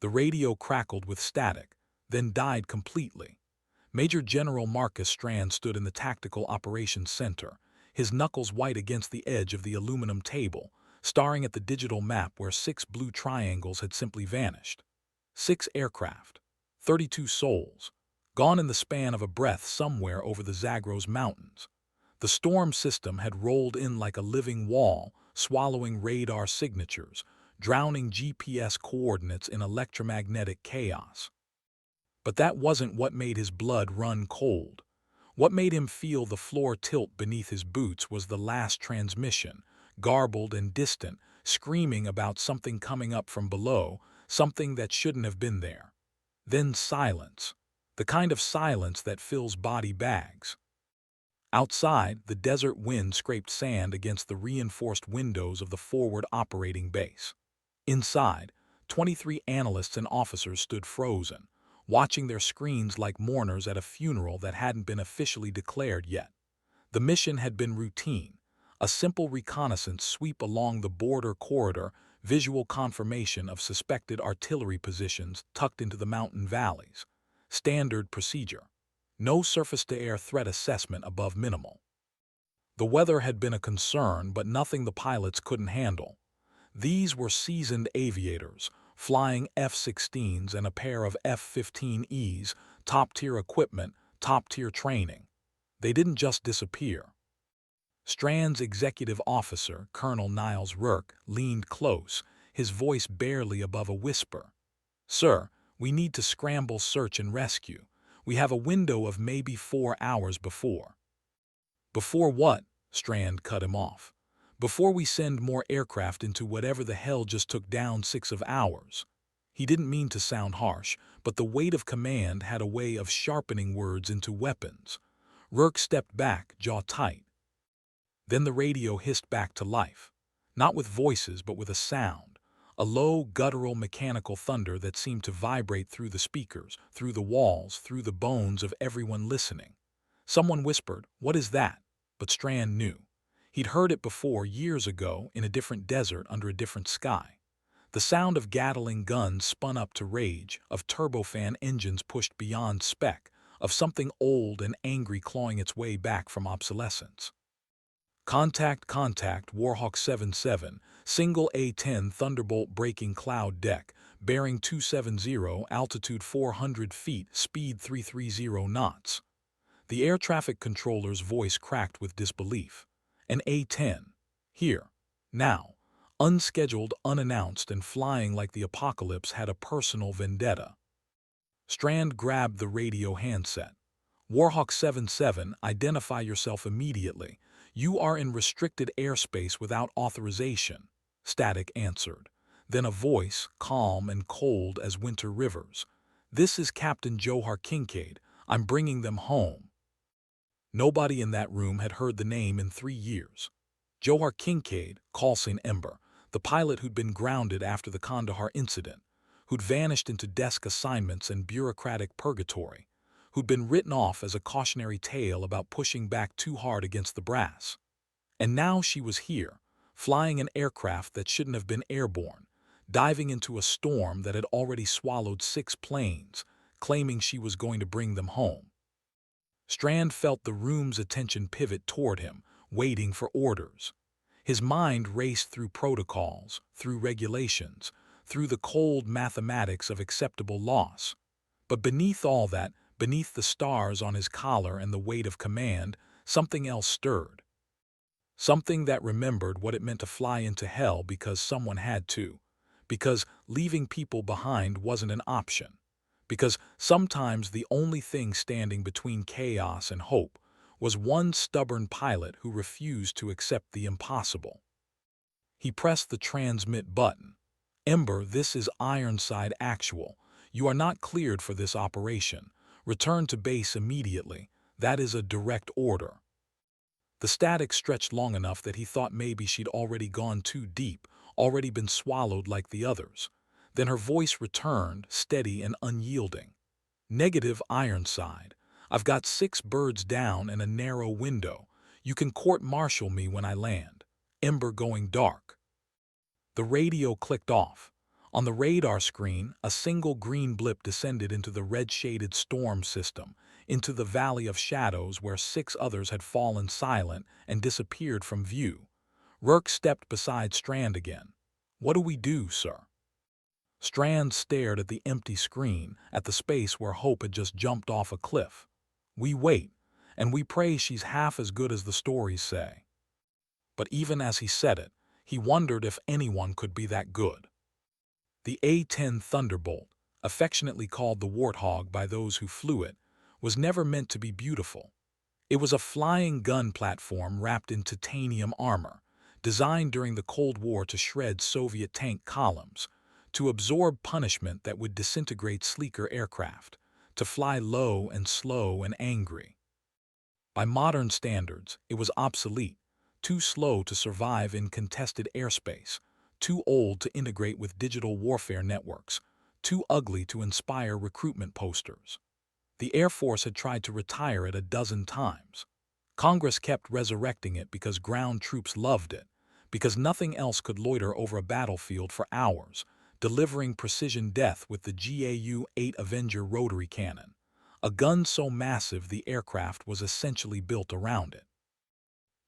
The radio crackled with static, then died completely. Major General Marcus Strand stood in the Tactical Operations Center, his knuckles white against the edge of the aluminum table, staring at the digital map where 6 blue triangles had simply vanished. 6 aircraft, 32 souls, gone in the span of a breath somewhere over the Zagros Mountains. The storm system had rolled in like a living wall, swallowing radar signatures, drowning GPS coordinates in electromagnetic chaos. But that wasn't what made his blood run cold. What made him feel the floor tilt beneath his boots was the last transmission, garbled and distant, screaming about something coming up from below, something that shouldn't have been there. Then silence, the kind of silence that fills body bags. Outside, the desert wind scraped sand against the reinforced windows of the forward operating base. Inside, 23 analysts and officers stood frozen, watching their screens like mourners at a funeral that hadn't been officially declared yet. The mission had been routine, a simple reconnaissance sweep along the border corridor, visual confirmation of suspected artillery positions tucked into the mountain valleys. Standard procedure. No surface-to-air threat assessment above minimal. The weather had been a concern, but nothing the pilots couldn't handle. These were seasoned aviators, flying F-16s and a pair of F-15Es, top-tier equipment, top-tier training. They didn't just disappear. Strand's executive officer, Colonel Niles Rourke, leaned close, his voice barely above a whisper. "Sir, we need to scramble search and rescue. We have a window of maybe 4 hours before." "Before what?" Strand cut him off. "Before we send more aircraft into whatever the hell just took down 6 of ours." He didn't mean to sound harsh, but the weight of command had a way of sharpening words into weapons. Rourke stepped back, jaw tight. Then the radio hissed back to life. Not with voices, but with a sound. A low, guttural, mechanical thunder that seemed to vibrate through the speakers, through the walls, through the bones of everyone listening. Someone whispered, "What is that?" But Strand knew. He'd heard it before, years ago, in a different desert under a different sky. The sound of Gatling guns spun up to rage, of turbofan engines pushed beyond spec, of something old and angry clawing its way back from obsolescence. "Contact, contact, Warhawk 77, single A-10 Thunderbolt breaking cloud deck, bearing 270, altitude 400 feet, speed 330 knots. The air traffic controller's voice cracked with disbelief. An A-10. Here. Now. Unscheduled, unannounced, and flying like the apocalypse had a personal vendetta. Strand grabbed the radio handset. "Warhawk 77, identify yourself immediately. You are in restricted airspace without authorization," static answered. Then a voice, calm and cold as winter rivers. "This is Captain Johar Kincaid. I'm bringing them home." Nobody in that room had heard the name in 3 years. Johar Kincaid, Coulson Ember, the pilot who'd been grounded after the Kandahar incident, who'd vanished into desk assignments and bureaucratic purgatory, who'd been written off as a cautionary tale about pushing back too hard against the brass. And now she was here, flying an aircraft that shouldn't have been airborne, diving into a storm that had already swallowed 6 planes, claiming she was going to bring them home. Strand felt the room's attention pivot toward him, waiting for orders. His mind raced through protocols, through regulations, through the cold mathematics of acceptable loss. But beneath all that, beneath the stars on his collar and the weight of command, something else stirred. Something that remembered what it meant to fly into hell because someone had to. Because leaving people behind wasn't an option. Because sometimes the only thing standing between chaos and hope was one stubborn pilot who refused to accept the impossible. He pressed the transmit button. "Ember, this is Ironside Actual. You are not cleared for this operation. Return to base immediately. That is a direct order." The static stretched long enough that he thought maybe she'd already gone too deep, already been swallowed like the others. Then her voice returned, steady and unyielding. "Negative, Ironside. I've got 6 birds down and a narrow window. You can court-martial me when I land. Ember going dark." The radio clicked off. On the radar screen, a single green blip descended into the red-shaded storm system, into the valley of shadows where 6 others had fallen silent and disappeared from view. Rourke stepped beside Strand again. "What do we do, sir?" Strand stared at the empty screen, at the space where Hope had just jumped off a cliff. "We wait, and we pray she's half as good as the stories say." But even as he said it, he wondered if anyone could be that good. The A-10 Thunderbolt, affectionately called the Warthog by those who flew it, was never meant to be beautiful. It was a flying gun platform wrapped in titanium armor, designed during the Cold War to shred Soviet tank columns, to absorb punishment that would disintegrate sleeker aircraft, to fly low and slow and angry. By modern standards, it was obsolete, too slow to survive in contested airspace, too old to integrate with digital warfare networks, too ugly to inspire recruitment posters. The Air Force had tried to retire it a dozen times. Congress kept resurrecting it because ground troops loved it, because nothing else could loiter over a battlefield for hours, delivering precision death with the GAU-8 Avenger rotary cannon, a gun so massive the aircraft was essentially built around it.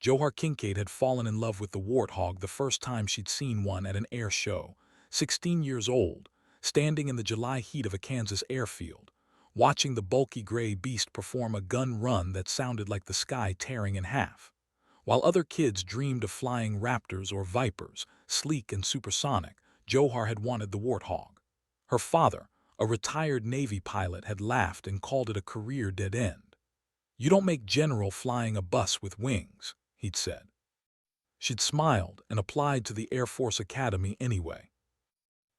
Johar Kincaid had fallen in love with the Warthog the first time she'd seen one at an air show, 16 years old, standing in the July heat of a Kansas airfield, watching the bulky gray beast perform a gun run that sounded like the sky tearing in half. While other kids dreamed of flying Raptors or Vipers, sleek and supersonic, Johar had wanted the Warthog. Her father, a retired Navy pilot, had laughed and called it a career dead end. "You don't make general flying a bus with wings," he'd said. She'd smiled and applied to the Air Force Academy anyway.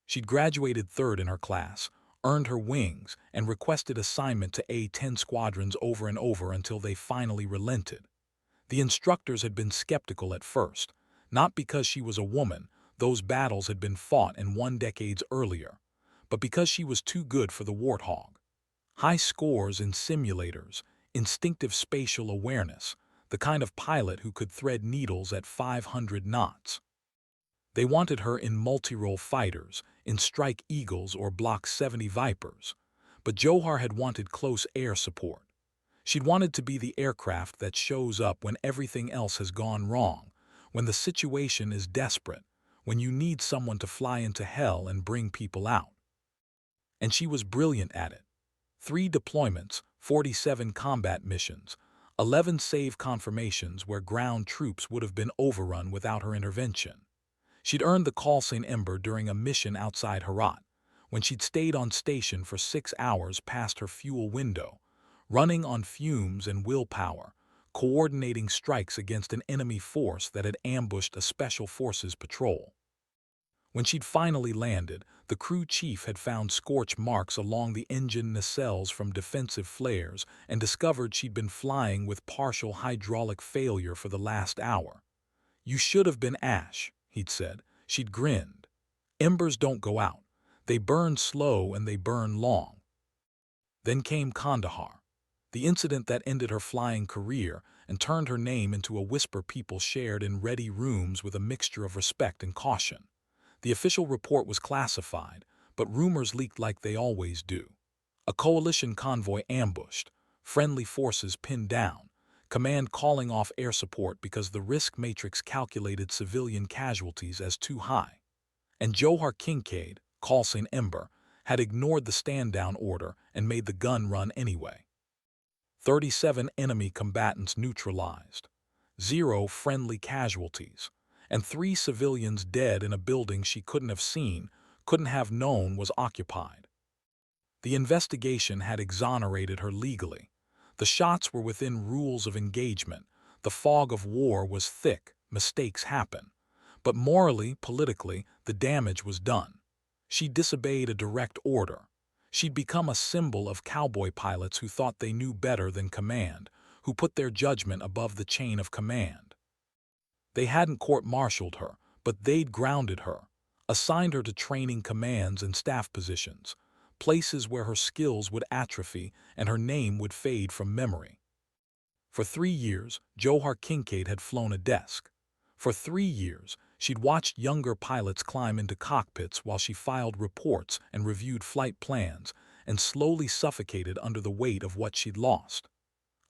She'd graduated third in her class, earned her wings, and requested assignment to A-10 squadrons over and over until they finally relented. The instructors had been skeptical at first, not because she was a woman, those battles had been fought and won decades earlier, but because she was too good for the Warthog. High scores in simulators, instinctive spatial awareness, the kind of pilot who could thread needles at 500 knots. They wanted her in multi-role fighters, in Strike Eagles or Block 70 Vipers, but Johar had wanted close air support. She'd wanted to be the aircraft that shows up when everything else has gone wrong, when the situation is desperate, when you need someone to fly into hell and bring people out. And she was brilliant at it. 3 deployments, 47 combat missions, 11 save confirmations where ground troops would have been overrun without her intervention. She'd earned the call sign Ember during a mission outside Herat, when she'd stayed on station for 6 hours past her fuel window, running on fumes and willpower, coordinating strikes against an enemy force that had ambushed a Special Forces patrol. When she'd finally landed, the crew chief had found scorch marks along the engine nacelles from defensive flares and discovered she'd been flying with partial hydraulic failure for the last hour. "You should have been Ash," he'd said. She'd grinned. "Embers don't go out. They burn slow and they burn long." Then came Kandahar, the incident that ended her flying career and turned her name into a whisper people shared in ready rooms with a mixture of respect and caution. The official report was classified, but rumors leaked like they always do. A coalition convoy ambushed, friendly forces pinned down, command calling off air support because the risk matrix calculated civilian casualties as too high. And Johar Kincaid, call sign Ember, had ignored the stand-down order and made the gun run anyway. 37 enemy combatants neutralized, 0 friendly casualties, and 3 civilians dead in a building she couldn't have seen, couldn't have known was occupied. The investigation had exonerated her legally. The shots were within rules of engagement. The fog of war was thick. Mistakes happen. But morally, politically, the damage was done. She disobeyed a direct order. She'd become a symbol of cowboy pilots who thought they knew better than command, who put their judgment above the chain of command. They hadn't court-martialed her, but they'd grounded her, assigned her to training commands and staff positions, places where her skills would atrophy and her name would fade from memory. For 3 years, Johar Kincaid had flown a desk. For 3 years, She'd watched younger pilots climb into cockpits while she filed reports and reviewed flight plans, and slowly suffocated under the weight of what she'd lost.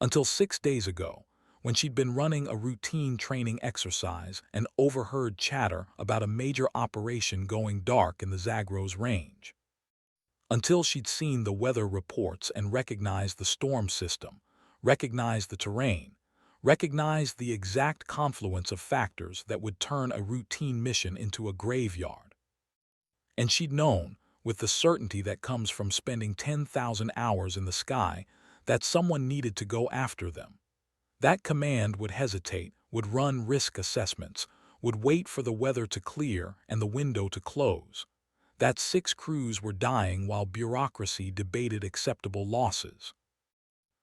Until 6 days ago, when she'd been running a routine training exercise and overheard chatter about a major operation going dark in the Zagros Range. Until she'd seen the weather reports and recognized the storm system, recognized the terrain, recognized the exact confluence of factors that would turn a routine mission into a graveyard. And she'd known, with the certainty that comes from spending 10,000 hours in the sky, that someone needed to go after them. That command would hesitate, would run risk assessments, would wait for the weather to clear and the window to close. That 6 crews were dying while bureaucracy debated acceptable losses.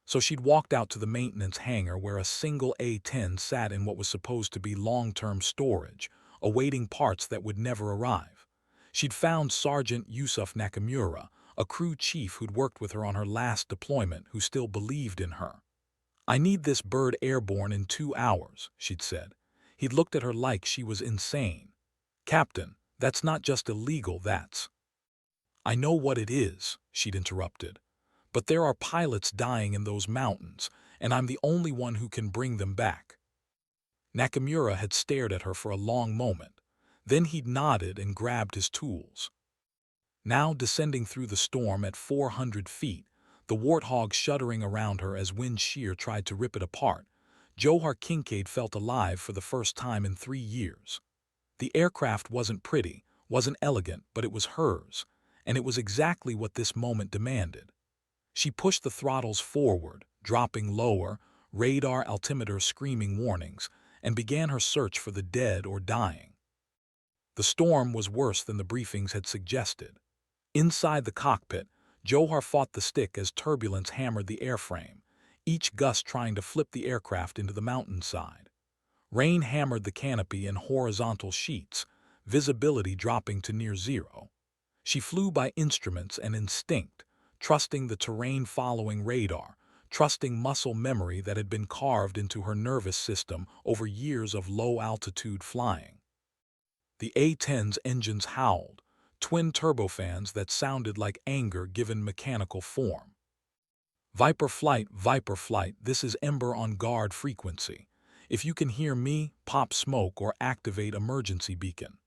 So she'd walked out to the maintenance hangar where a single A-10 sat in what was supposed to be long-term storage, awaiting parts that would never arrive. She'd found Sergeant Yusuf Nakamura, a crew chief who'd worked with her on her last deployment, who still believed in her. "I need this bird airborne in 2 hours," she'd said. He'd looked at her like she was insane. "Captain, that's not just illegal, that's—" "I know what it is," she'd interrupted. "But there are pilots dying in those mountains, and I'm the only one who can bring them back." Nakamura had stared at her for a long moment. Then he'd nodded and grabbed his tools. Now descending through the storm at 400 feet, the warthog shuddering around her as wind shear tried to rip it apart, Johar Kincaid felt alive for the first time in 3 years. The aircraft wasn't pretty, wasn't elegant, but it was hers, and it was exactly what this moment demanded. She pushed the throttles forward, dropping lower, radar altimeter screaming warnings, and began her search for the dead or dying. The storm was worse than the briefings had suggested. Inside the cockpit, Johar fought the stick as turbulence hammered the airframe, each gust trying to flip the aircraft into the mountainside. Rain hammered the canopy in horizontal sheets, visibility dropping to near zero. She flew by instruments and instinct, trusting the terrain-following radar, trusting muscle memory that had been carved into her nervous system over years of low-altitude flying. The A-10's engines howled, twin turbofans that sounded like anger given mechanical form. Viper flight, this is Ember on guard frequency. If you can hear me, pop smoke or activate emergency beacon."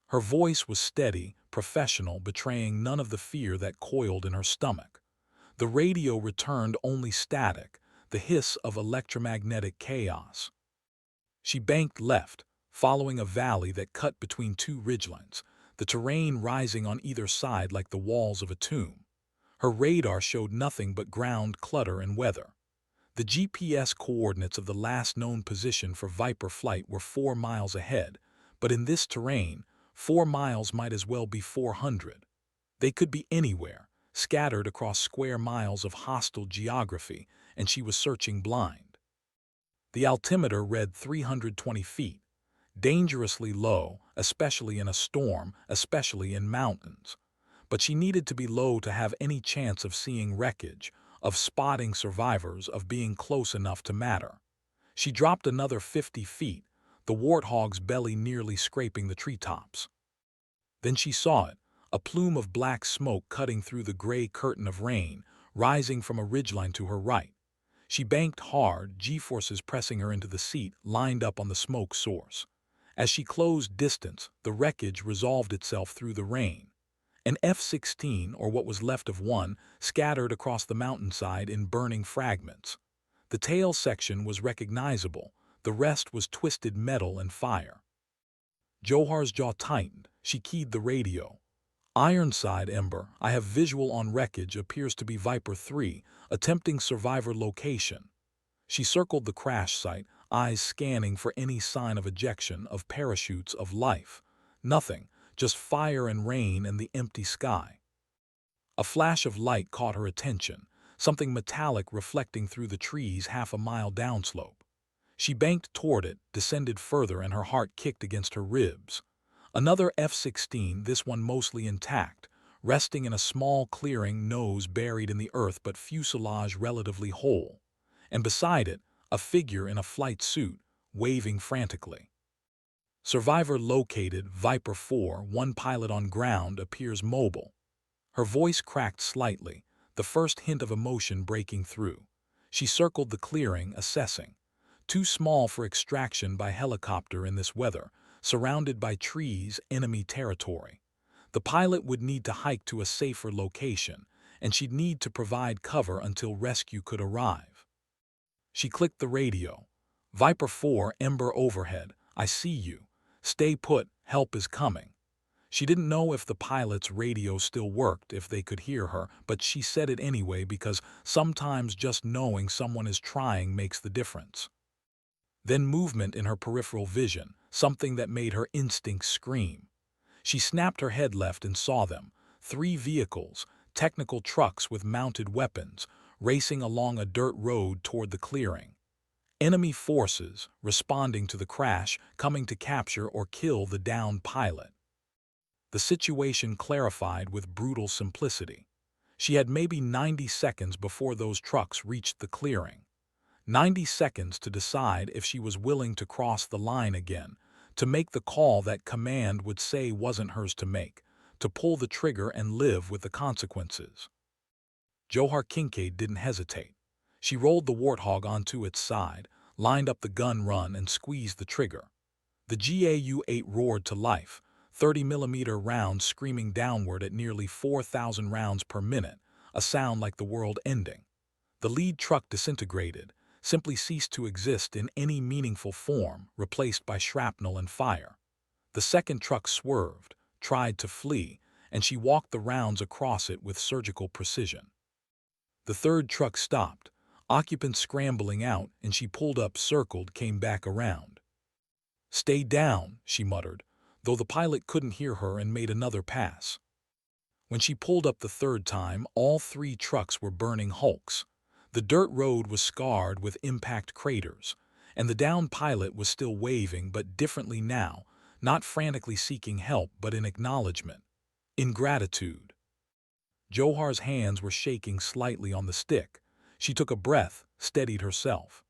Her voice was steady, professional, betraying none of the fear that coiled in her stomach. The radio returned only static, the hiss of electromagnetic chaos. She banked left, following a valley that cut between 2 ridgelines, the terrain rising on either side like the walls of a tomb. Her radar showed nothing but ground clutter and weather. The GPS coordinates of the last known position for Viper flight were 4 miles ahead, but in this terrain, 4 miles might as well be 400. They could be anywhere, scattered across square miles of hostile geography, and she was searching blind. The altimeter read 320 feet, dangerously low, especially in a storm, especially in mountains. But she needed to be low to have any chance of seeing wreckage, of spotting survivors, of being close enough to matter. She dropped another 50 feet, the warthog's belly nearly scraping the treetops. Then she saw it, a plume of black smoke cutting through the gray curtain of rain, rising from a ridgeline to her right. She banked hard, G-forces pressing her into the seat, lined up on the smoke source. As she closed distance, the wreckage resolved itself through the rain. An F-16, or what was left of one, scattered across the mountainside in burning fragments. The tail section was recognizable, the rest was twisted metal and fire. Johar's jaw tightened. She keyed the radio. "Ironside, Ember, I have visual on wreckage, appears to be Viper 3, attempting survivor location." She circled the crash site, eyes scanning for any sign of ejection, of parachutes, of life. Nothing, just fire and rain and the empty sky. A flash of light caught her attention, something metallic reflecting through the trees half a mile downslope. She banked toward it, descended further, and her heart kicked against her ribs. Another F-16, this one mostly intact, resting in a small clearing, nose buried in the earth but fuselage relatively whole. And beside it, a figure in a flight suit, waving frantically. Survivor located, Viper 4, one pilot on ground, appears mobile. Her voice cracked slightly, the first hint of emotion breaking through. She circled the clearing, assessing. Too small for extraction by helicopter in this weather, surrounded by trees, enemy territory. The pilot would need to hike to a safer location, and she'd need to provide cover until rescue could arrive. She clicked the radio. Viper 4, Ember overhead. I see you. Stay put, help is coming. She didn't know if the pilot's radio still worked, if they could hear her, but she said it anyway because sometimes just knowing someone is trying makes the difference. Then movement in her peripheral vision, something that made her instincts scream. She snapped her head left and saw them. 3 vehicles, technical trucks with mounted weapons, racing along a dirt road toward the clearing. Enemy forces, responding to the crash, coming to capture or kill the downed pilot. The situation clarified with brutal simplicity. She had maybe 90 seconds before those trucks reached the clearing. 90 seconds to decide if she was willing to cross the line again, to make the call that command would say wasn't hers to make, to pull the trigger and live with the consequences. Johar Kincaid didn't hesitate. She rolled the Warthog onto its side, lined up the gun run and squeezed the trigger. The GAU-8 roared to life, 30mm rounds screaming downward at nearly 4,000 rounds per minute, a sound like the world ending. The lead truck disintegrated, simply ceased to exist in any meaningful form, replaced by shrapnel and fire. The second truck swerved, tried to flee, and she walked the rounds across it with surgical precision. The third truck stopped, occupants scrambling out, and she pulled up, circled, came back around. "Stay down," she muttered, though the pilot couldn't hear her, and made another pass. When she pulled up the third time, all 3 trucks were burning hulks. The dirt road was scarred with impact craters, and the downed pilot was still waving, but differently now, not frantically seeking help, but in acknowledgement, in gratitude. Johar's hands were shaking slightly on the stick. She took a breath, steadied herself.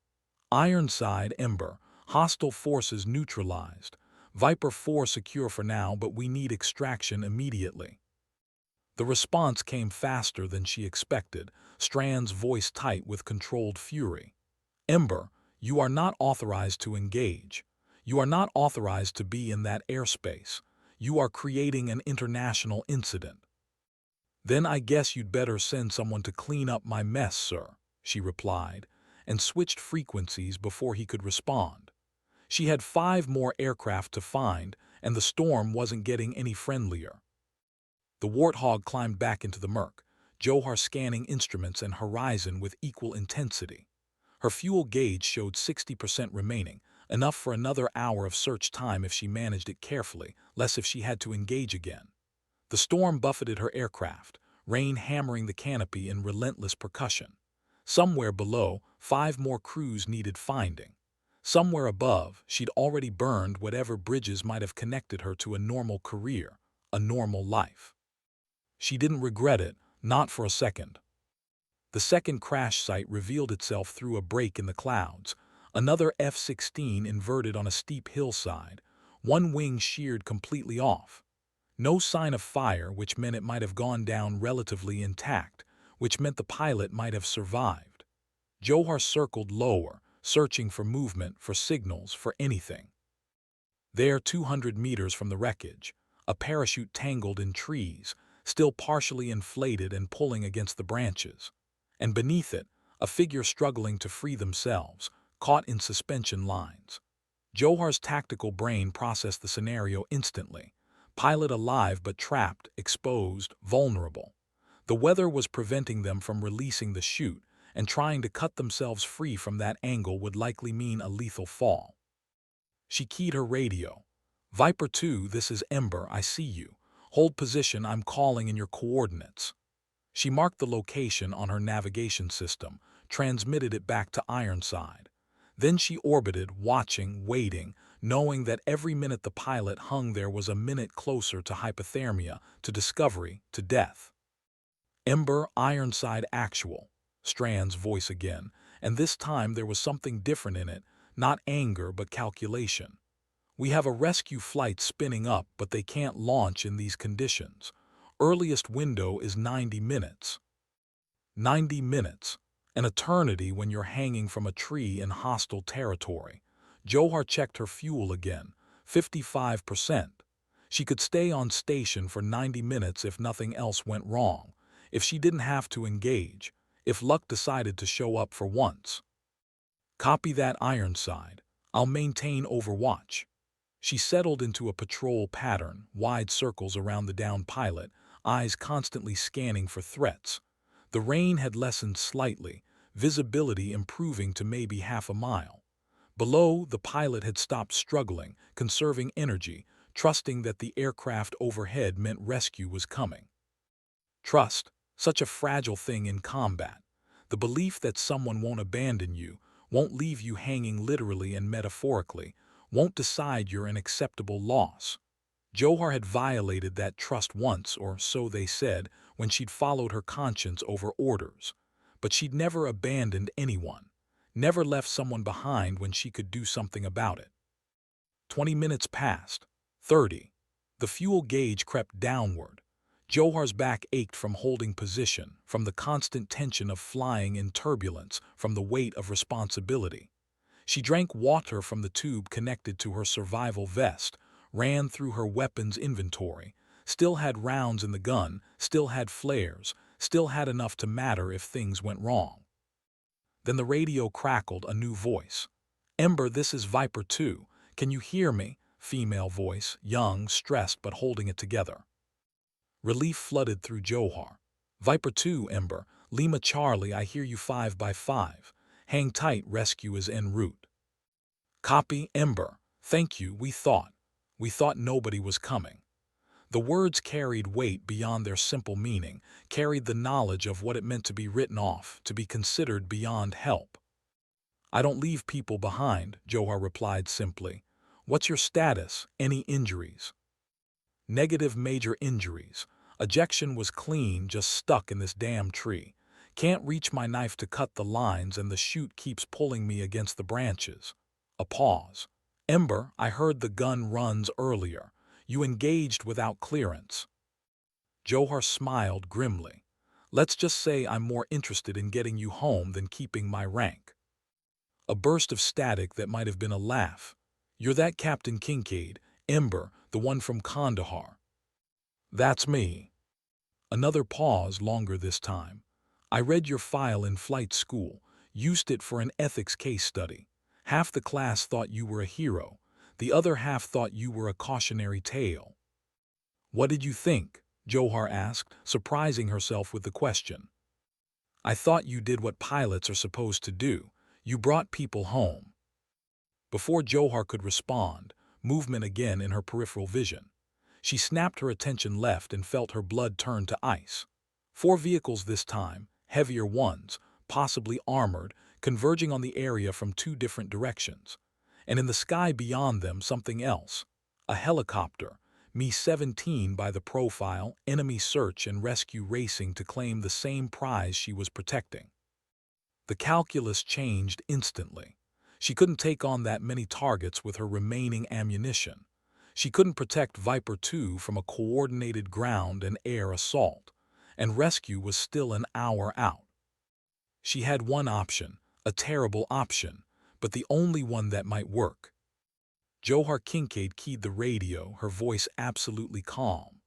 Ironside, Ember, hostile forces neutralized. Viper 4 secure for now, but we need extraction immediately. The response came faster than she expected, Strand's voice tight with controlled fury. "Ember, you are not authorized to engage. You are not authorized to be in that airspace. You are creating an international incident." "Then I guess you'd better send someone to clean up my mess, sir," she replied, and switched frequencies before he could respond. She had 5 more aircraft to find, and the storm wasn't getting any friendlier. The Warthog climbed back into the murk, Johar scanning instruments and horizon with equal intensity. Her fuel gauge showed 60% remaining, enough for another hour of search time if she managed it carefully, less if she had to engage again. The storm buffeted her aircraft, rain hammering the canopy in relentless percussion. Somewhere below, 5 more crews needed finding. Somewhere above, she'd already burned whatever bridges might have connected her to a normal career, a normal life. She didn't regret it, not for a second. The second crash site revealed itself through a break in the clouds, another F-16 inverted on a steep hillside, one wing sheared completely off. No sign of fire, which meant it might have gone down relatively intact, which meant the pilot might have survived. Johar circled lower, searching for movement, for signals, for anything. There, 200 meters from the wreckage, a parachute tangled in trees, still partially inflated and pulling against the branches. And beneath it, a figure struggling to free themselves, caught in suspension lines. Johar's tactical brain processed the scenario instantly. Pilot alive but trapped, exposed, vulnerable. The weather was preventing them from releasing the chute, and trying to cut themselves free from that angle would likely mean a lethal fall. She keyed her radio. "Viper 2, this is Ember, I see you. Hold position, I'm calling in your coordinates." She marked the location on her navigation system, transmitted it back to Ironside. Then she orbited, watching, waiting, knowing that every minute the pilot hung there was a minute closer to hypothermia, to discovery, to death. "Ember, Ironside actual," Strand's voice again, and this time there was something different in it, not anger but calculation. We have a rescue flight spinning up, but they can't launch in these conditions. Earliest window is 90 minutes. 90 minutes. An eternity when you're hanging from a tree in hostile territory. Johar checked her fuel again. 55%. She could stay on station for 90 minutes if nothing else went wrong. If she didn't have to engage. If luck decided to show up for once. Copy that, Ironside. I'll maintain overwatch. She settled into a patrol pattern, wide circles around the downed pilot, eyes constantly scanning for threats. The rain had lessened slightly, visibility improving to maybe half a mile. Below, the pilot had stopped struggling, conserving energy, trusting that the aircraft overhead meant rescue was coming. Trust, such a fragile thing in combat. The belief that someone won't abandon you, won't leave you hanging literally and metaphorically, won't decide you're an acceptable loss. Johar had violated that trust once, or so they said, when she'd followed her conscience over orders. But she'd never abandoned anyone, never left someone behind when she could do something about it. 20 minutes passed. 30. The fuel gauge crept downward. Johar's back ached from holding position, from the constant tension of flying in turbulence, from the weight of responsibility. She drank water from the tube connected to her survival vest, ran through her weapons inventory, still had rounds in the gun, still had flares, still had enough to matter if things went wrong. Then the radio crackled, a new voice. "Ember, this is Viper 2. Can you hear me?" Female voice, young, stressed but holding it together. Relief flooded through Johar. "Viper 2, Ember. Lima Charlie, I hear you 5 by 5. Hang tight, rescue is en route." "Copy, Ember. Thank you, we thought nobody was coming." The words carried weight beyond their simple meaning, carried the knowledge of what it meant to be written off, to be considered beyond help. "I don't leave people behind," Johar replied simply. "What's your status? Any injuries?" "Negative major injuries. Ejection was clean, just stuck in this damn tree. Can't reach my knife to cut the lines and the chute keeps pulling me against the branches." A pause. "Ember, I heard the gun runs earlier. You engaged without clearance." Johar smiled grimly. "Let's just say I'm more interested in getting you home than keeping my rank." A burst of static that might have been a laugh. "You're that Captain Kincaid, Ember, the one from Kandahar." "That's me." Another pause, longer this time. "I read your file in flight school, used it for an ethics case study. Half the class thought you were a hero. The other half thought you were a cautionary tale." "What did you think?" Johar asked, surprising herself with the question. "I thought you did what pilots are supposed to do. You brought people home." Before Johar could respond, movement again in her peripheral vision. She snapped her attention left and felt her blood turn to ice. 4 vehicles this time, heavier ones, possibly armored, converging on the area from 2 different directions. And in the sky beyond them, something else. A helicopter, Me-17 by the profile, enemy search and rescue racing to claim the same prize she was protecting. The calculus changed instantly. She couldn't take on that many targets with her remaining ammunition. She couldn't protect Viper 2 from a coordinated ground and air assault, and rescue was still an hour out. She had one option, a terrible option, but the only one that might work. Johar Kincaid keyed the radio, her voice absolutely calm.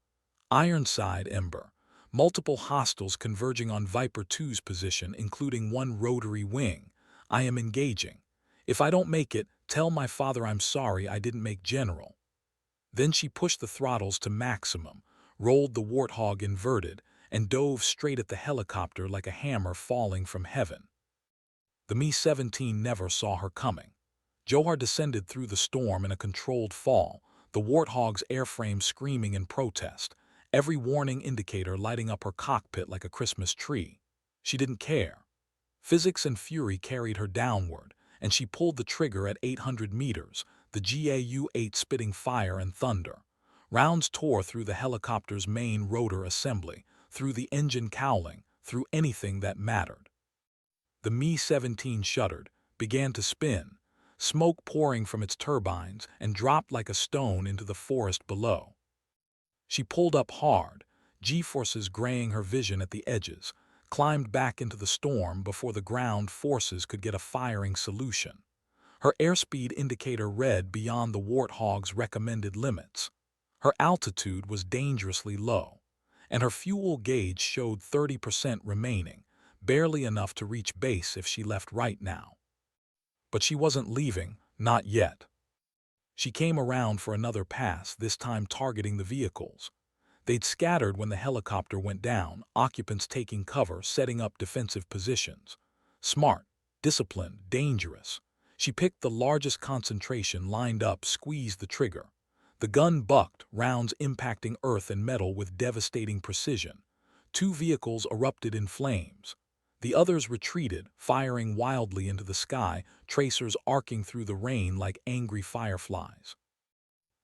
"Ironside, Ember. Multiple hostiles converging on Viper 2's position, including 1 rotary wing. I am engaging. If I don't make it, tell my father I'm sorry I didn't make general." Then she pushed the throttles to maximum, rolled the Warthog inverted, and dove straight at the helicopter like a hammer falling from heaven. The Me-17 never saw her coming. Johar descended through the storm in a controlled fall, the Warthog's airframe screaming in protest, every warning indicator lighting up her cockpit like a Christmas tree. She didn't care. Physics and fury carried her downward, and she pulled the trigger at 800 meters, the GAU-8 spitting fire and thunder. Rounds tore through the helicopter's main rotor assembly, through the engine cowling, through anything that mattered. The Me-17 shuddered, began to spin. smoke pouring from its turbines, and dropped like a stone into the forest below. She pulled up hard, G-forces graying her vision at the edges, climbed back into the storm before the ground forces could get a firing solution. Her airspeed indicator read beyond the Warthog's recommended limits. Her altitude was dangerously low, and her fuel gauge showed 30% remaining, barely enough to reach base if she left right now. But she wasn't leaving, not yet. She came around for another pass, this time targeting the vehicles. They'd scattered when the helicopter went down, occupants taking cover, setting up defensive positions. Smart, disciplined, dangerous. She picked the largest concentration, lined up, squeezed the trigger. The gun bucked, rounds impacting earth and metal with devastating precision. 2 vehicles erupted in flames. The others retreated, firing wildly into the sky, tracers arcing through the rain like angry fireflies.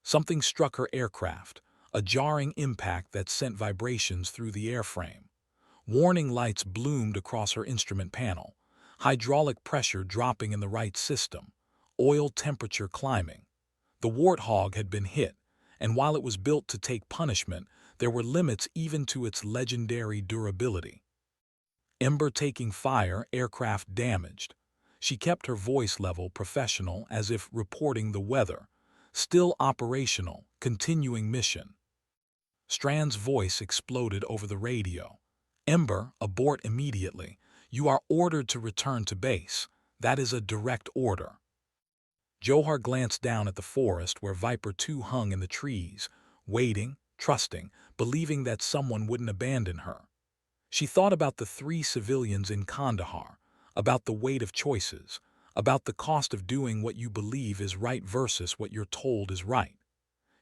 Something struck her aircraft, a jarring impact that sent vibrations through the airframe. Warning lights bloomed across her instrument panel, hydraulic pressure dropping in the right system, oil temperature climbing. The Warthog had been hit, and while it was built to take punishment, there were limits even to its legendary durability. Ember taking fire, aircraft damaged. She kept her voice level, professional, as if reporting the weather. Still operational, continuing mission. Strand's voice exploded over the radio. Ember, abort immediately. You are ordered to return to base. That is a direct order. Johar glanced down at the forest where Viper 2 hung in the trees, waiting, trusting, believing that someone wouldn't abandon her. She thought about the 3 civilians in Kandahar, about the weight of choices, about the cost of doing what you believe is right versus what you're told is right.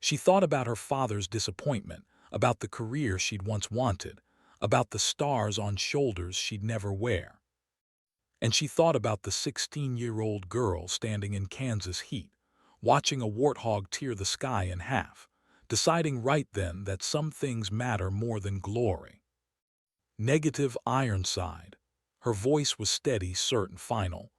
She thought about her father's disappointment, about the career she'd once wanted, about the stars on shoulders she'd never wear. And she thought about the 16-year-old girl standing in Kansas heat, watching a warthog tear the sky in half, deciding right then that some things matter more than glory. Negative Ironside. Her voice was steady, certain, final.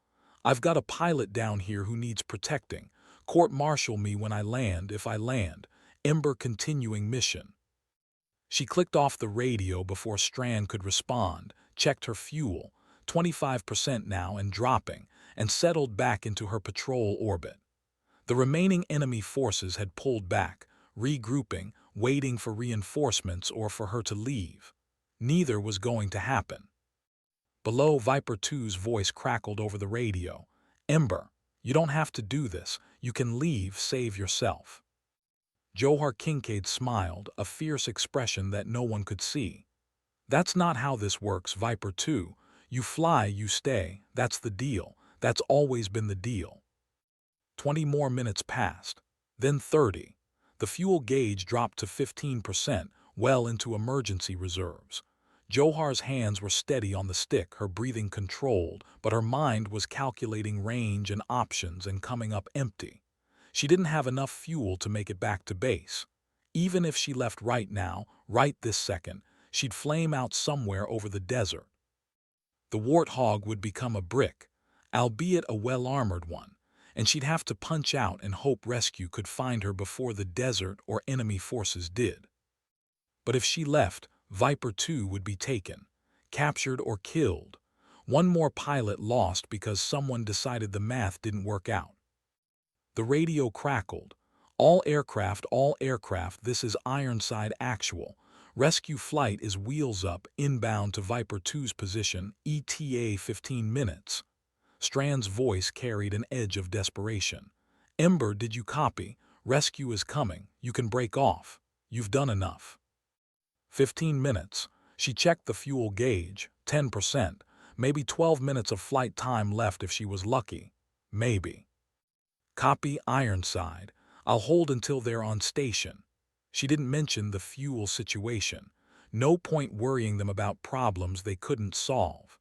I've got a pilot down here who needs protecting. Court-martial me when I land, if I land. Ember continuing mission. She clicked off the radio before Strand could respond, checked her fuel, 25% now and dropping, and settled back into her patrol orbit. The remaining enemy forces had pulled back, regrouping, waiting for reinforcements or for her to leave. Neither was going to happen. Below, Viper 2's voice crackled over the radio. Ember, you don't have to do this. You can leave, save yourself. Johar Kincaid smiled, a fierce expression that no one could see. That's not how this works, Viper 2. You fly, you stay. That's the deal. That's always been the deal. 20 more minutes passed. Then 30. The fuel gauge dropped to 15%, well into emergency reserves. Johar's hands were steady on the stick, her breathing controlled, but her mind was calculating range and options and coming up empty. She didn't have enough fuel to make it back to base. Even if she left right now, right this second, she'd flame out somewhere over the desert. The Warthog would become a brick, albeit a well-armored one, and she'd have to punch out and hope rescue could find her before the desert or enemy forces did. But if she left, Viper 2 would be taken, captured or killed. One more pilot lost because someone decided the math didn't work out. The radio crackled. All aircraft, this is Ironside Actual. Rescue flight is wheels up, inbound to Viper 2's position, ETA 15 minutes. Strand's voice carried an edge of desperation. Ember, did you copy? Rescue is coming. You can break off. You've done enough. 15 minutes. She checked the fuel gauge, 10%. Maybe 12 minutes of flight time left if she was lucky. Maybe. Copy, Ironside. I'll hold until they're on station. She didn't mention the fuel situation. No point worrying them about problems they couldn't solve.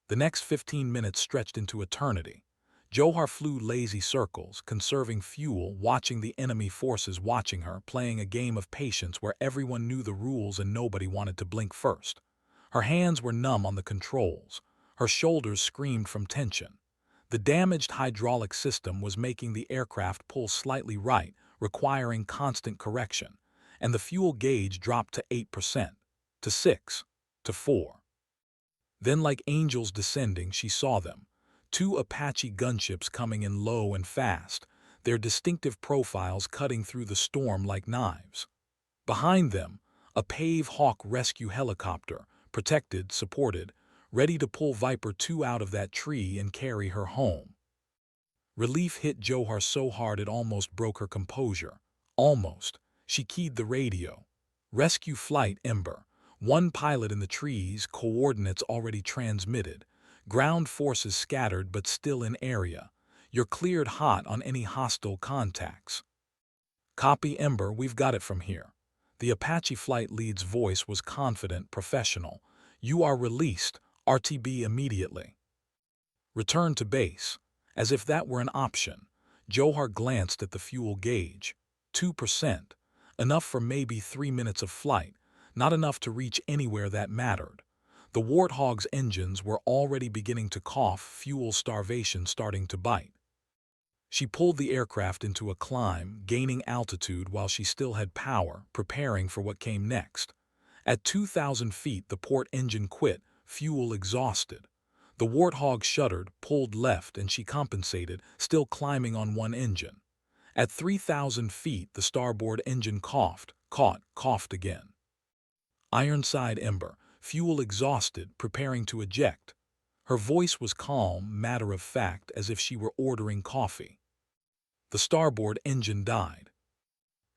The next 15 minutes stretched into eternity. Johar flew lazy circles, conserving fuel, watching the enemy forces watching her, playing a game of patience where everyone knew the rules and nobody wanted to blink first. Her hands were numb on the controls. Her shoulders screamed from tension. The damaged hydraulic system was making the aircraft pull slightly right, requiring constant correction, and the fuel gauge dropped to 8%, to 6, to 4. Then, like angels descending, she saw them. Two Apache gunships coming in low and fast, their distinctive profiles cutting through the storm like knives. Behind them, a Pave Hawk rescue helicopter, protected, supported, ready to pull Viper 2 out of that tree and carry her home. Relief hit Johar so hard it almost broke her composure. Almost. She keyed the radio. Rescue flight Ember. One pilot in the trees, coordinates already transmitted. Ground forces scattered but still in area. You're cleared hot on any hostile contacts. Copy Ember, we've got it from here. The Apache flight lead's voice was confident, professional. You are released, RTB immediately. Return to base. As if that were an option, Johar glanced at the fuel gauge. 2%. Enough for maybe 3 minutes of flight, not enough to reach anywhere that mattered. The Warthog's engines were already beginning to cough, fuel starvation starting to bite. She pulled the aircraft into a climb, gaining altitude while she still had power, preparing for what came next. At 2,000 feet, the port engine quit, fuel exhausted. The Warthog shuddered, pulled left, and she compensated, still climbing on one engine. At 3,000 feet, the starboard engine coughed, coughed again. Ironside Ember, fuel exhausted, preparing to eject. Her voice was calm, matter-of-fact, as if she were ordering coffee. The starboard engine died.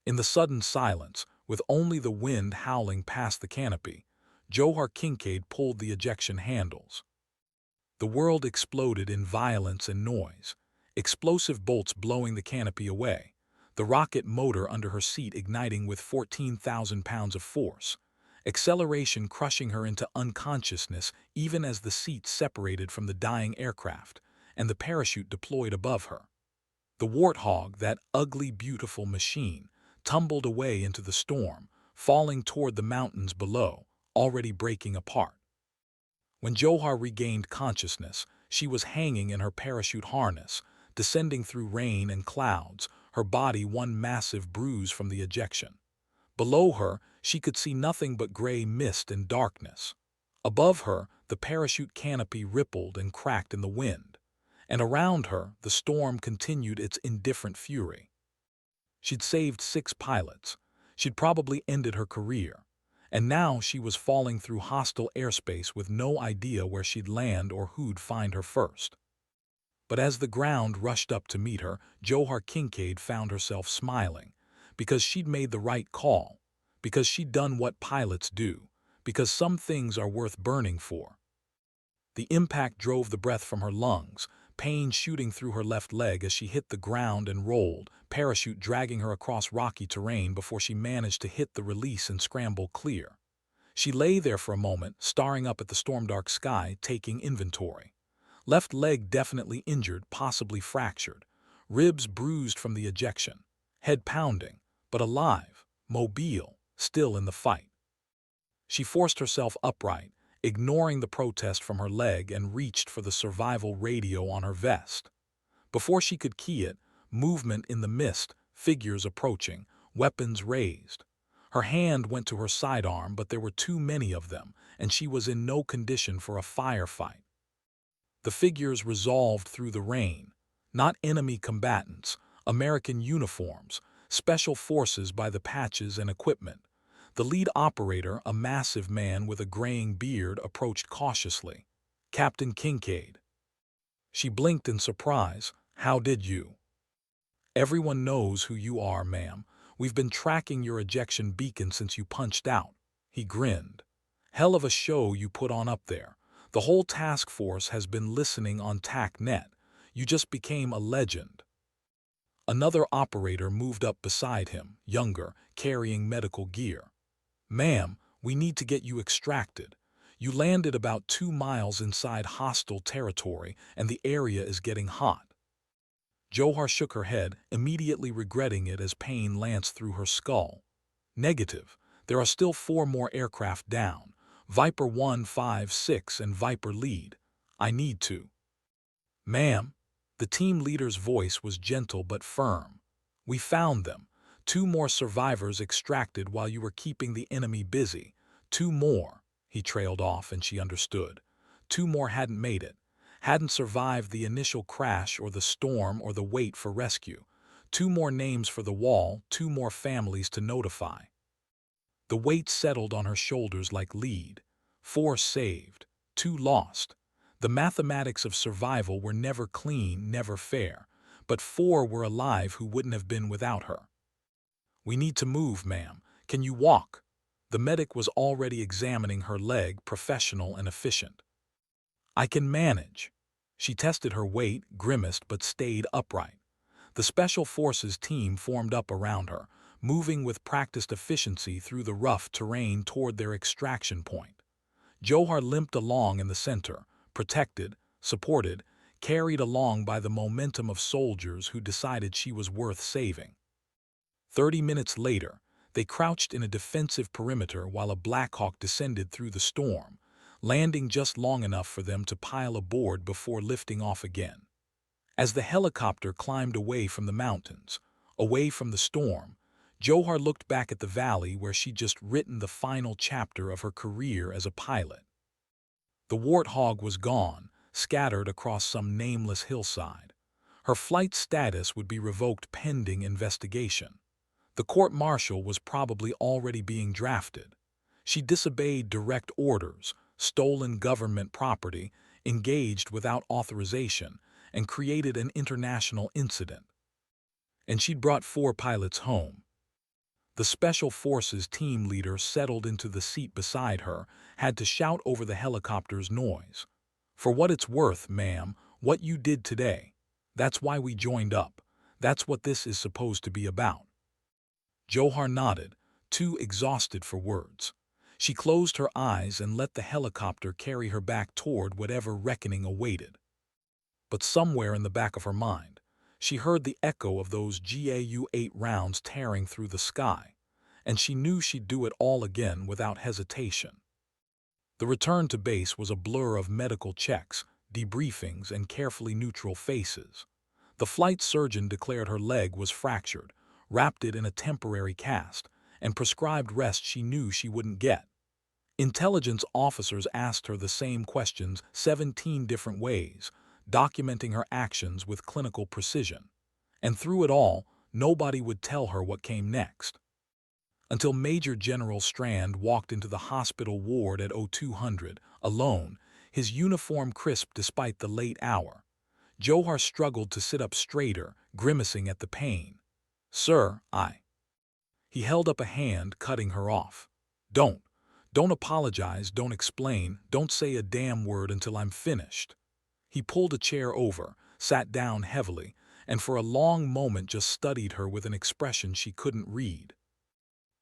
In the sudden silence, with only the wind howling past the canopy, Johar Kincaid pulled the ejection handles. The world exploded in violence and noise, explosive bolts blowing the canopy away, the rocket motor under her seat igniting with 14,000 pounds of force, acceleration crushing her into unconsciousness even as the seat separated from the dying aircraft, and the parachute deployed above her. The Warthog, that ugly, beautiful machine, tumbled away into the storm, falling toward the mountains below, already breaking apart. When Johar regained consciousness, she was hanging in her parachute harness, descending through rain and clouds, her body one massive bruise from the ejection. Below her, she could see nothing but gray mist and darkness. Above her, the parachute canopy rippled and cracked in the wind, and around her, the storm continued its indifferent fury. She'd saved 6 pilots. She'd probably ended her career. And now she was falling through hostile airspace with no idea where she'd land or who'd find her first. But as the ground rushed up to meet her, Johar Kincaid found herself smiling, because she'd made the right call, because she'd done what pilots do, because some things are worth burning for. The impact drove the breath from her lungs, pain shooting through her left leg as she hit the ground and rolled, parachute dragging her across rocky terrain before she managed to hit the release and scramble clear. She lay there for a moment, staring up at the storm-dark sky, taking inventory. Left leg definitely injured, possibly fractured. Ribs bruised from the ejection. Head pounding, but alive, mobile, still in the fight. She forced herself upright, ignoring the protest from her leg, and reached for the survival radio on her vest. Before she could key it, movement in the mist, figures approaching, weapons raised. Her hand went to her sidearm, but there were too many of them, and she was in no condition for a firefight. The figures resolved through the rain. Not enemy combatants, American uniforms, special forces by the patches and equipment. The lead operator, a massive man with a graying beard, approached cautiously. "Captain Kincaid." She blinked in surprise. "How did you?" "Everyone knows who you are, ma'am. We've been tracking your ejection beacon since you punched out." He grinned. "Hell of a show you put on up there. The whole task force has been listening on TACnet. You just became a legend." Another operator moved up beside him, younger, carrying medical gear. "Ma'am, we need to get you extracted. You landed about 2 miles inside hostile territory, and the area is getting hot." Johar shook her head, immediately regretting it as pain lanced through her skull. "Negative. There are still 4 more aircraft down. Viper 1, 5, 6, and Viper lead. I need to." "Ma'am." The team leader's voice was gentle but firm. "We found them. 2 more survivors extracted while you were keeping the enemy busy. 2 more." He trailed off and she understood. 2 more hadn't made it, hadn't survived the initial crash or the storm or the wait for rescue. 2 more names for the wall, 2 more families to notify. The weight settled on her shoulders like lead. 4 saved, 2 lost. The mathematics of survival were never clean, never fair, but 4 were alive who wouldn't have been without her. "We need to move, ma'am. Can you walk?" The medic was already examining her leg, professional and efficient. "I can manage." She tested her weight, grimaced, but stayed upright. The Special Forces team formed up around her, moving with practiced efficiency through the rough terrain toward their extraction point. Johar limped along in the center, protected, supported, carried along by the momentum of soldiers who decided she was worth saving. 30 minutes later, they crouched in a defensive perimeter while a Blackhawk descended through the storm, landing just long enough for them to pile aboard before lifting off again. As the helicopter climbed away from the mountains, away from the storm, Johar looked back at the valley where she'd just written the final chapter of her career as a pilot. The Warthog was gone, scattered across some nameless hillside. Her flight status would be revoked pending investigation. The court-martial was probably already being drafted. She disobeyed direct orders, stolen government property, engaged without authorization, and created an international incident. And she'd brought 4 pilots home. The Special Forces team leader settled into the seat beside her, had to shout over the helicopter's noise. "For what it's worth, ma'am, what you did today. That's why we joined up. That's what this is supposed to be about." Johar nodded, too exhausted for words. She closed her eyes and let the helicopter carry her back toward whatever reckoning awaited. But somewhere in the back of her mind, she heard the echo of those GAU-8 rounds tearing through the sky, and she knew she'd do it all again without hesitation. The return to base was a blur of medical checks, debriefings, and carefully neutral faces. The flight surgeon declared her leg was fractured, wrapped it in a temporary cast, and prescribed rest she knew she wouldn't get. Intelligence officers asked her the same questions 17 different ways, documenting her actions with clinical precision. And through it all, nobody would tell her what came next. Until Major General Strand walked into the hospital ward at 0200, alone, his uniform crisp despite the late hour. Johar struggled to sit up straighter, grimacing at the pain. "Sir, He held up a hand, cutting her off. Don't apologize, don't explain, don't say a damn word until I'm finished." He pulled a chair over, sat down heavily, and for a long moment just studied her with an expression she couldn't read.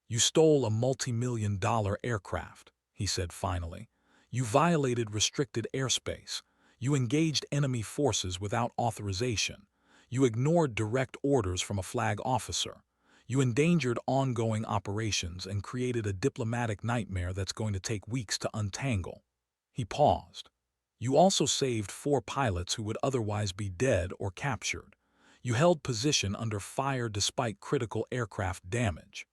"You stole a multi-million-dollar aircraft," he said finally. "You violated restricted airspace. You engaged enemy forces without authorization. You ignored direct orders from a flag officer. You endangered ongoing operations and created a diplomatic nightmare that's going to take weeks to untangle." He paused. "You also saved 4 pilots who would otherwise be dead or captured. You held position under fire despite critical aircraft damage.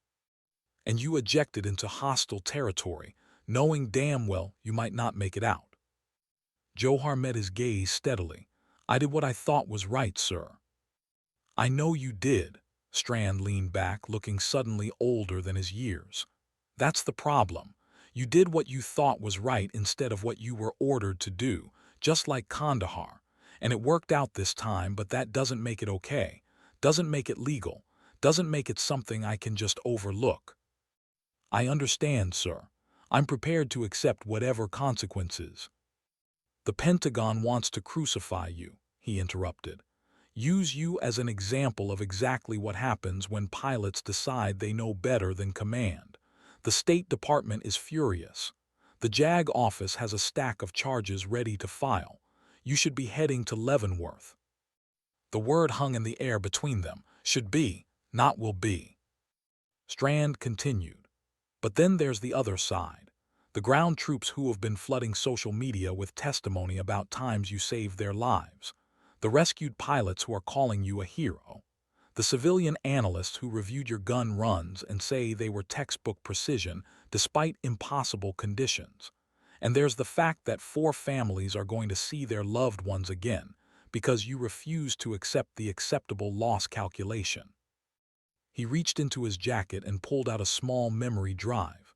And you ejected into hostile territory, knowing damn well you might not make it out." Johar met his gaze steadily. "I did what I thought was right, sir." "I know you did." Strand leaned back, looking suddenly older than his years. "That's the problem. You did what you thought was right instead of what you were ordered to do, just like Kandahar. And it worked out this time, but that doesn't make it okay, doesn't make it legal, doesn't make it something I can just overlook." "I understand, sir. I'm prepared to accept whatever consequences." "The Pentagon wants to crucify you," he interrupted. "Use you as an example of exactly what happens when pilots decide they know better than command. The State Department is furious. The JAG office has a stack of charges ready to file. You should be heading to Leavenworth." The word hung in the air between them. Should be, not will be. Strand continued. "But then there's the other side. The ground troops who have been flooding social media with testimony about times you saved their lives. the rescued pilots who are calling you a hero, the civilian analysts who reviewed your gun runs and say they were textbook precision despite impossible conditions. And there's the fact that 4 families are going to see their loved ones again because you refuse to accept the acceptable loss calculation. He reached into his jacket and pulled out a small memory drive.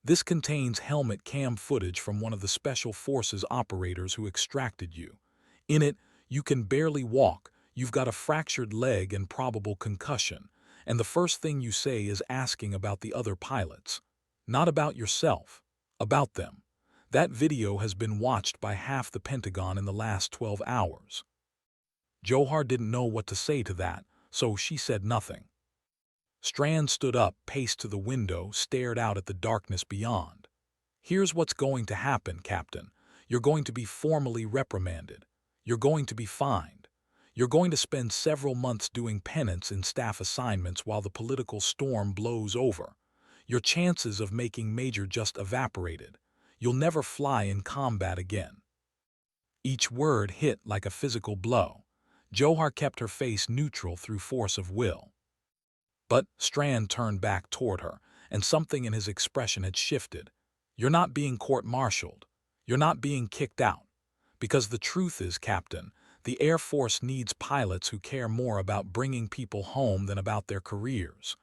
This contains helmet cam footage from one of the Special Forces operators who extracted you. In it, you can barely walk, you've got a fractured leg and probable concussion, and the first thing you say is asking about the other pilots. Not about yourself, about them. That video has been watched by half the Pentagon in the last 12 hours. Johar didn't know what to say to that, so she said nothing. Strand stood up, paced to the window, stared out at the darkness beyond. Here's what's going to happen, Captain. You're going to be formally reprimanded. You're going to be fined. You're going to spend several months doing penance in staff assignments while the political storm blows over. Your chances of making major just evaporated. You'll never fly in combat again. Each word hit like a physical blow. Johar kept her face neutral through force of will. But Strand turned back toward her, and something in his expression had shifted. You're not being court-martialed. You're not being kicked out. Because the truth is, Captain, the Air Force needs pilots who care more about bringing people home than about their careers.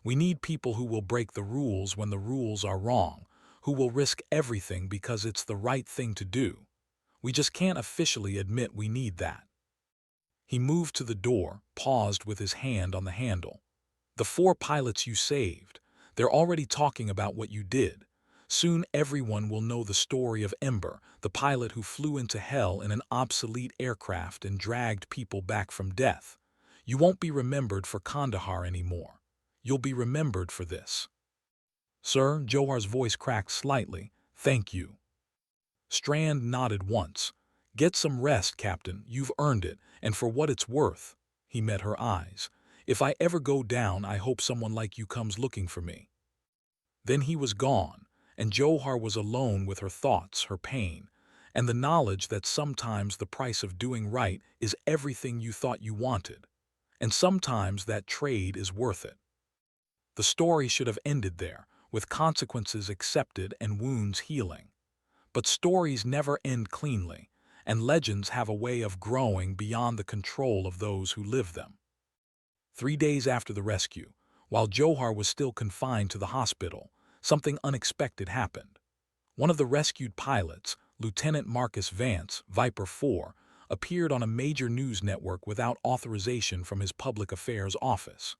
We need people who will break the rules when the rules are wrong, who will risk everything because it's the right thing to do. We just can't officially admit we need that. He moved to the door, paused with his hand on the handle. The 4 pilots you saved, they're already talking about what you did. Soon everyone will know the story of Ember, the pilot who flew into hell in an obsolete aircraft and dragged people back from death. You won't be remembered for Kandahar anymore. You'll be remembered for this. Sir, Johar's voice cracked slightly. Thank you. Strand nodded once. Get some rest, Captain. You've earned it, and for what it's worth. He met her eyes. If I ever go down, I hope someone like you comes looking for me. Then he was gone, and Johar was alone with her thoughts, her pain, and the knowledge that sometimes the price of doing right is everything you thought you wanted, and sometimes that trade is worth it. The story should have ended there, with consequences accepted and wounds healing. But stories never end cleanly, and legends have a way of growing beyond the control of those who live them. 3 days after the rescue, while Johar was still confined to the hospital, something unexpected happened. One of the rescued pilots, Lieutenant Marcus Vance, Viper 4, appeared on a major news network without authorization from his public affairs office.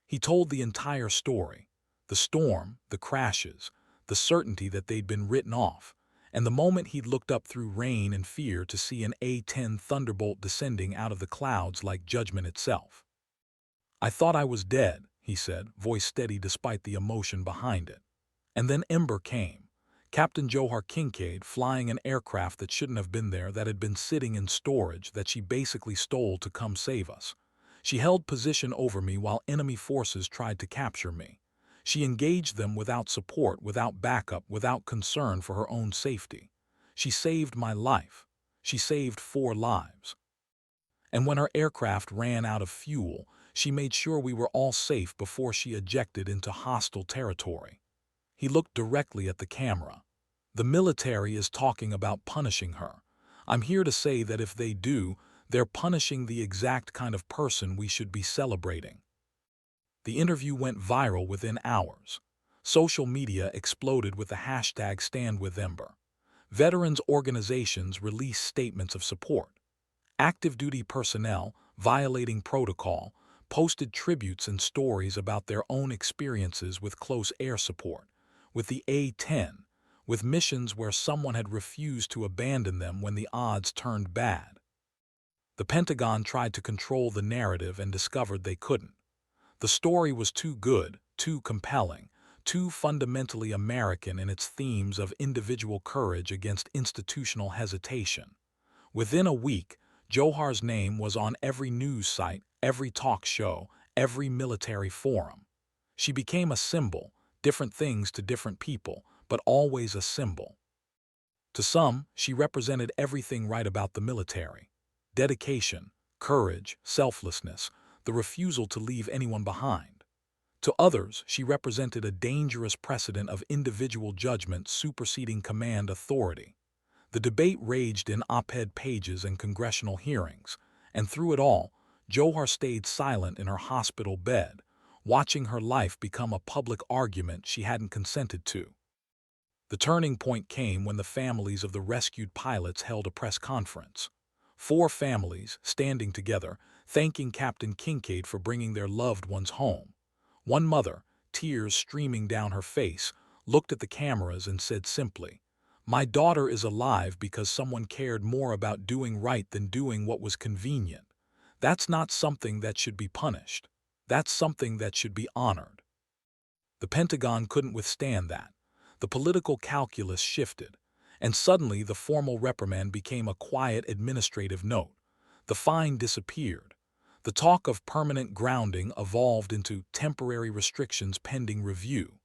He told the entire story: the storm, the crashes, the certainty that they'd been written off, and the moment he'd looked up through rain and fear to see an A-10 Thunderbolt descending out of the clouds like judgment itself. I thought I was dead, he said, voice steady despite the emotion behind it. And then Ember came. Captain Johar Kincaid flying an aircraft that shouldn't have been there, that had been sitting in storage, that she basically stole to come save us. She held position over me while enemy forces tried to capture me. She engaged them without support, without backup, without concern for her own safety. She saved my life. She saved 4 lives. And when our aircraft ran out of fuel, she made sure we were all safe before she ejected into hostile territory. He looked directly at the camera. The military is talking about punishing her. I'm here to say that if they do, they're punishing the exact kind of person we should be celebrating. The interview went viral within hours. Social media exploded with the hashtag #StandWithEmber. Veterans organizations released statements of support. Active duty personnel, violating protocol, posted tributes and stories about their own experiences with close air support, with the A-10, with missions where someone had refused to abandon them when the odds turned bad. The Pentagon tried to control the narrative and discovered they couldn't. The story was too good, too compelling, too fundamentally American in its themes of individual courage against institutional hesitation. Within a week, Johar's name was on every news site, every talk show, every military forum. She became a symbol, different things to different people, but always a symbol. To some, she represented everything right about the military: dedication, courage, selflessness, the refusal to leave anyone behind. To others, she represented a dangerous precedent of individual judgment superseding command authority. The debate raged in op-ed pages and congressional hearings, and through it all, Johar stayed silent in her hospital bed, watching her life become a public argument she hadn't consented to. The turning point came when the families of the rescued pilots held a press conference. 4 families, standing together, thanking Captain Kincaid for bringing their loved ones home. One mother, tears streaming down her face, looked at the cameras and said simply, "My daughter is alive because someone cared more about doing right than doing what was convenient. That's not something that should be punished. That's something that should be honored." The Pentagon couldn't withstand that. The political calculus shifted, and suddenly the formal reprimand became a quiet administrative note. The fine disappeared. The talk of permanent grounding evolved into temporary restrictions pending review.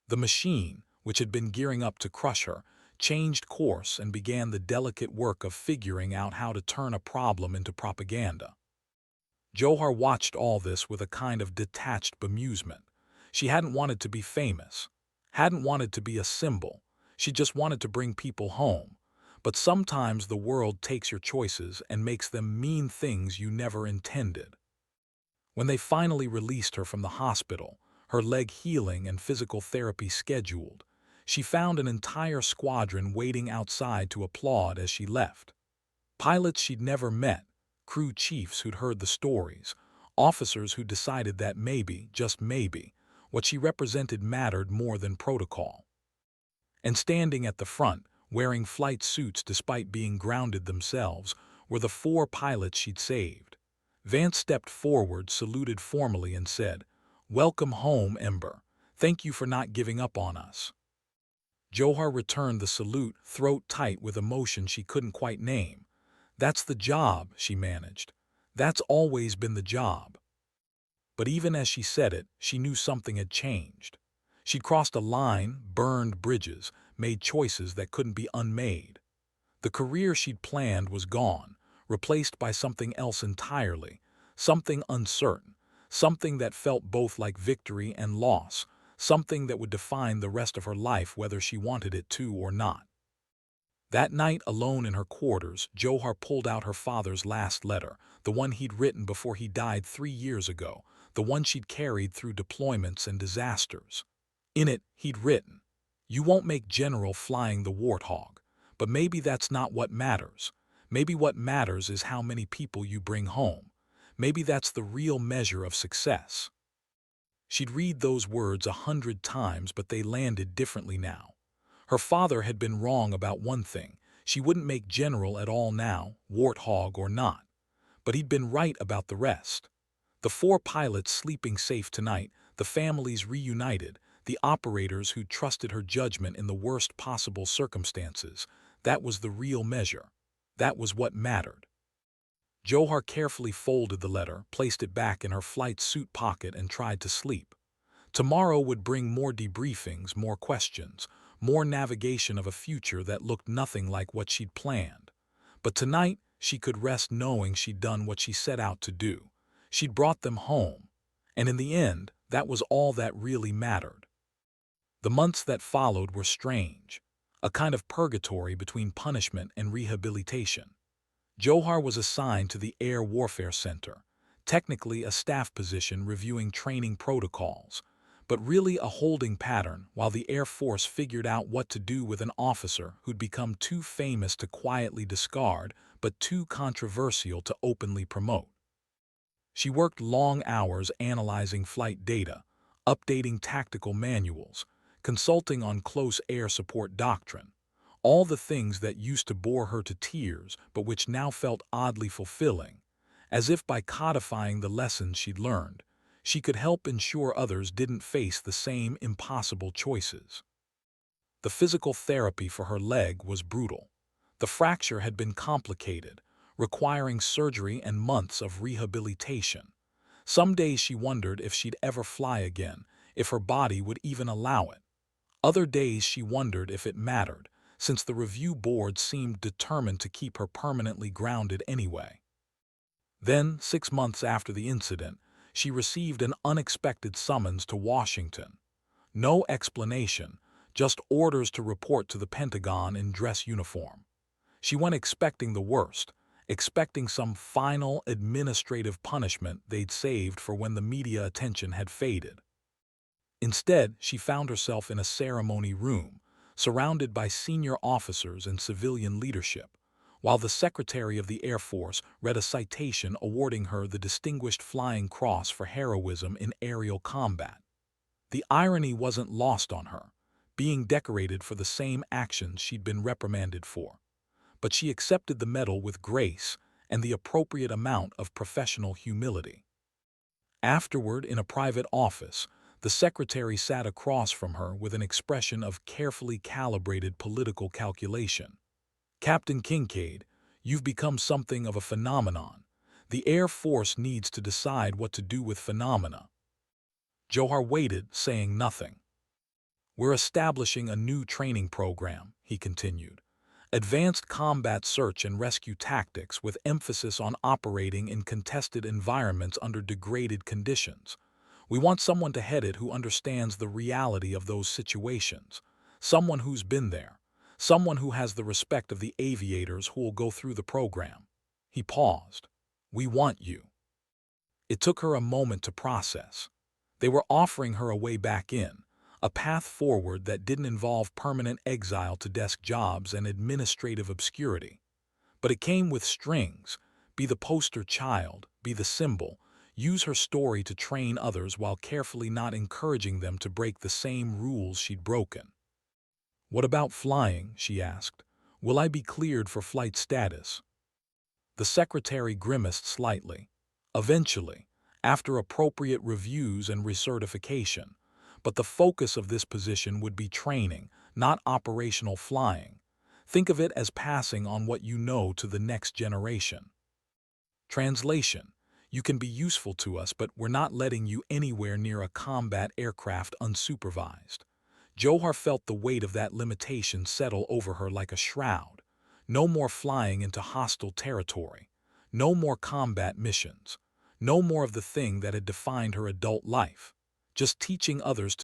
The machine, which had been gearing up to crush her, changed course and began the delicate work of figuring out how to turn a problem into propaganda. Johar watched all this with a kind of detached bemusement. She hadn't wanted to be famous, hadn't wanted to be a symbol. She just wanted to bring people home. But sometimes the world takes your choices and makes them mean things you never intended. When they finally released her from the hospital, her leg healing and physical therapy scheduled, she found an entire squadron waiting outside to applaud as she left. Pilots she'd never met, crew chiefs who'd heard the stories, officers who decided that maybe, just maybe, what she represented mattered more than protocol. And standing at the front, wearing flight suits despite being grounded themselves, were the 4 pilots she'd saved. Vance stepped forward, saluted formally, and said, "Welcome home, Ember. Thank you for not giving up on us." Johar returned the salute, throat tight with emotion she couldn't quite name. "That's the job," she managed. "That's always been the job." But even as she said it, she knew something had changed. She'd crossed a line, burned bridges, made choices that couldn't be unmade. The career she'd planned was gone, replaced by something else entirely, something uncertain, something that felt both like victory and loss, something that would define the rest of her life whether she wanted it to or not. That night, alone in her quarters, Johar pulled out her father's last letter, the one he'd written before he died 3 years ago, the one she'd carried through deployments and disasters. In it, he'd written, "You won't make general flying the Warthog, but maybe that's not what matters. Maybe what matters is how many people you bring home. Maybe that's the real measure of success." She'd read those words 100 times, but they landed differently now. Her father had been wrong about one thing. She wouldn't make general at all now, Warthog or not. But he'd been right about the rest. The 4 pilots sleeping safe tonight, the families reunited, the operators who trusted her judgment in the worst possible circumstances, that was the real measure. That was what mattered. Johar carefully folded the letter, placed it back in her flight suit pocket, and tried to sleep. Tomorrow would bring more debriefings, more questions, more navigation of a future that looked nothing like what she'd planned. But tonight, she could rest knowing she'd done what she set out to do. She'd brought them home. And in the end, that was all that really mattered. The months that followed were strange, a kind of purgatory between punishment and rehabilitation. Johar was assigned to the Air Warfare Center, technically a staff position reviewing training protocols, but really a holding pattern while the Air Force figured out what to do with an officer who'd become too famous to quietly discard, but too controversial to openly promote. She worked long hours analyzing flight data, updating tactical manuals, consulting on close air support doctrine, all the things that used to bore her to tears but which now felt oddly fulfilling, as if by codifying the lessons she'd learned, she could help ensure others didn't face the same impossible choices. The physical therapy for her leg was brutal. The fracture had been complicated, requiring surgery and months of rehabilitation. Some days she wondered if she'd ever fly again, if her body would even allow it. Other days she wondered if it mattered, since the review board seemed determined to keep her permanently grounded anyway. Then, 6 months after the incident, she received an unexpected summons to Washington. No explanation, just orders to report to the Pentagon in dress uniform. She went expecting the worst, expecting some final administrative punishment they'd saved for when the media attention had faded. Instead, she found herself in a ceremony room, surrounded by senior officers and civilian leadership, while the Secretary of the Air Force read a citation awarding her the Distinguished Flying Cross for heroism in aerial combat. The irony wasn't lost on her, being decorated for the same actions she'd been reprimanded for. But she accepted the medal with grace and the appropriate amount of professional humility. Afterward, in a private office, the secretary sat across from her with an expression of carefully calibrated political calculation. "Captain Kincaid, you've become something of a phenomenon. The Air Force needs to decide what to do with phenomena." Johar waited, saying nothing. "We're establishing a new training program," he continued. "Advanced combat search and rescue tactics with emphasis on operating in contested environments under degraded conditions. We want someone to head it who understands the reality of those situations, someone who's been there, someone who has the respect of the aviators who will go through the program." He paused. "We want you." It took her a moment to process. They were offering her a way back in, a path forward that didn't involve permanent exile to desk jobs and administrative obscurity. But it came with strings: be the poster child, be the symbol, use her story to train others while carefully not encouraging them to break the same rules she'd broken. "What about flying?" she asked. "Will I be cleared for flight status?" The secretary grimaced slightly. "Eventually, after appropriate reviews and recertification. But the focus of this position would be training, not operational flying. Think of it as passing on what you know to the next generation." Translation: "You can be useful to us, but we're not letting you anywhere near a combat aircraft unsupervised." Johar felt the weight of that limitation settle over her like a shroud. No more flying into hostile territory. No more combat missions. No more of the thing that had defined her adult life. Just teaching others